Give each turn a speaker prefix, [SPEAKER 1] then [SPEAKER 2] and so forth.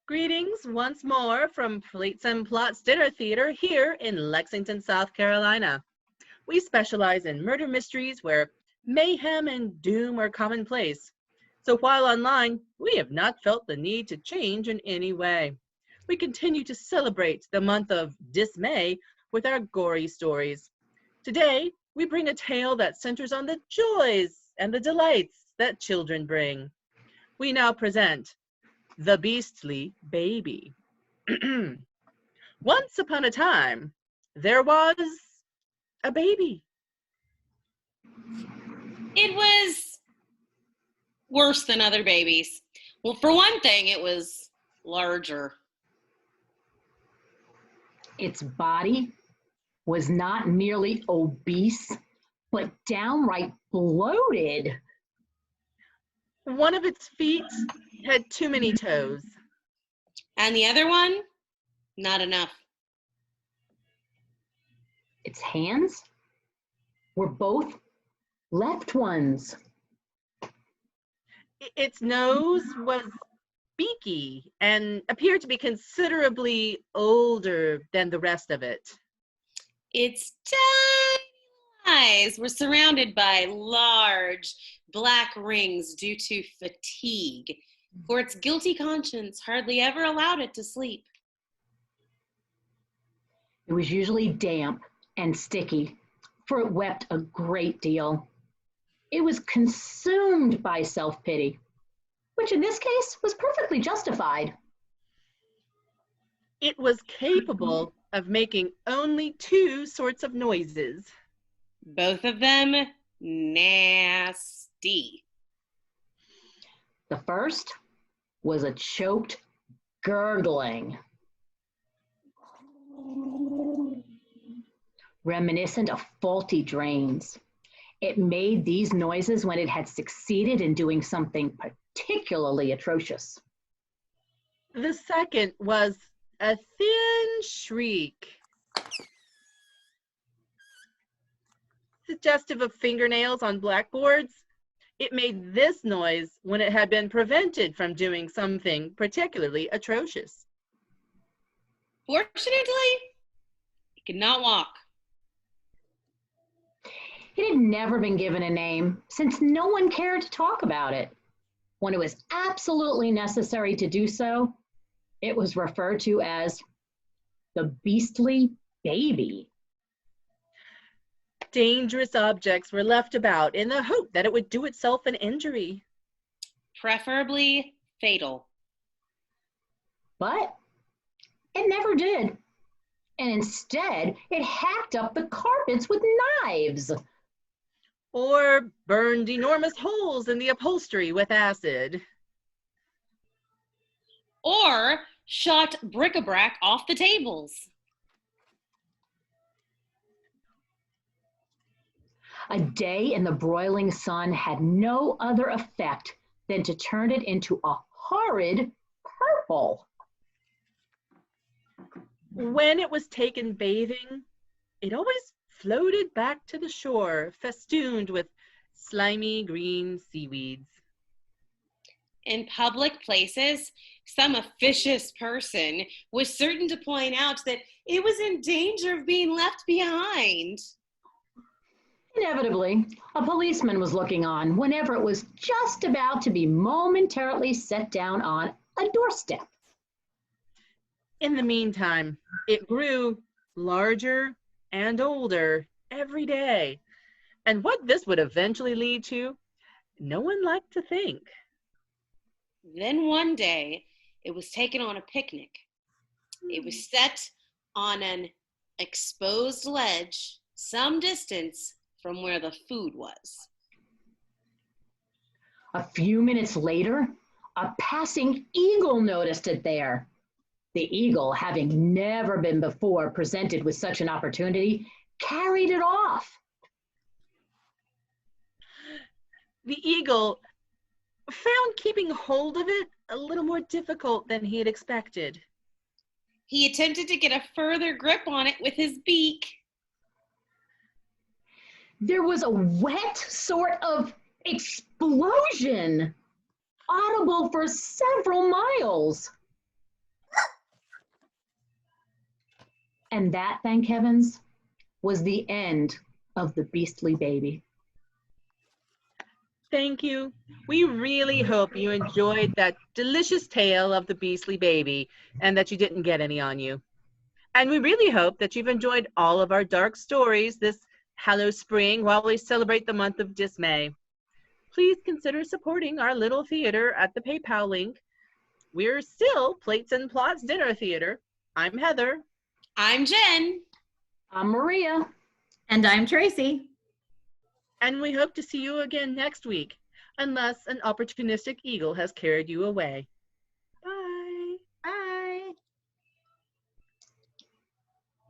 [SPEAKER 1] Greetings once more from Plates and Plots Dinner Theater here in Lexington, South Carolina. We specialize in murder mysteries where mayhem and doom are commonplace. So while online, we have not felt the need to change in any way. We continue to celebrate the month of dismay with our gory stories. Today, we bring a tale that centers on the joys and the delights that children bring. We now present The Beastly Baby. Once upon a time, there was a baby.
[SPEAKER 2] It was worse than other babies. Well, for one thing, it was larger.
[SPEAKER 3] Its body was not merely obese, but downright bloated.
[SPEAKER 1] One of its feet had too many toes.
[SPEAKER 2] And the other one, not enough.
[SPEAKER 3] Its hands were both left ones.
[SPEAKER 1] Its nose was beaky and appeared to be considerably older than the rest of it.
[SPEAKER 2] Its tiny eyes were surrounded by large black rings due to fatigue, for its guilty conscience hardly ever allowed it to sleep.
[SPEAKER 3] It was usually damp and sticky, for it wept a great deal. It was consumed by self-pity, which in this case was perfectly justified.
[SPEAKER 1] It was capable of making only two sorts of noises.
[SPEAKER 2] Both of them nasty.
[SPEAKER 3] The first was a choked gurgling, reminiscent of faulty drains. It made these noises when it had succeeded in doing something particularly atrocious.
[SPEAKER 1] The second was a thin shriek, suggestive of fingernails on blackboards. It made this noise when it had been prevented from doing something particularly atrocious.
[SPEAKER 2] Fortunately, it could not walk.
[SPEAKER 3] It had never been given a name since no one cared to talk about it. When it was absolutely necessary to do so, it was referred to as the beastly baby.
[SPEAKER 1] Dangerous objects were left about in the hope that it would do itself an injury.
[SPEAKER 2] Preferably fatal.
[SPEAKER 3] But it never did. And instead, it hacked up the carpets with knives.
[SPEAKER 1] Or burned enormous holes in the upholstery with acid.
[SPEAKER 2] Or shot bric-a-brac off the tables.
[SPEAKER 3] A day in the broiling sun had no other effect than to turn it into a horrid purple.
[SPEAKER 1] When it was taken bathing, it always floated back to the shore, festooned with slimy green seaweeds.
[SPEAKER 2] In public places, some officious person was certain to point out that it was in danger of being left behind.
[SPEAKER 3] Inevitably, a policeman was looking on whenever it was just about to be momentarily set down on a doorstep.
[SPEAKER 1] In the meantime, it grew larger and older every day. And what this would eventually lead to, no one liked to think.
[SPEAKER 2] Then one day, it was taken on a picnic. It was set on an exposed ledge some distance from where the food was.
[SPEAKER 3] A few minutes later, a passing eagle noticed it there. The eagle, having never been before presented with such an opportunity, carried it off.
[SPEAKER 1] The eagle found keeping hold of it a little more difficult than he had expected.
[SPEAKER 2] He attempted to get a further grip on it with his beak.
[SPEAKER 3] There was a wet sort of explosion, audible for several miles. And that, thank heavens, was the end of the beastly baby.
[SPEAKER 1] Thank you. We really hope you enjoyed that delicious tale of the beastly baby and that you didn't get any on you. And we really hope that you've enjoyed all of our dark stories this Hallow Spring while we celebrate the month of dismay. Please consider supporting our little theater at the PayPal link. We're still Plates and Plots Dinner Theater. I'm Heather.
[SPEAKER 2] I'm Jen.
[SPEAKER 3] I'm Maria.
[SPEAKER 4] And I'm Tracy.
[SPEAKER 1] And we hope to see you again next week, unless an opportunistic eagle has carried you away.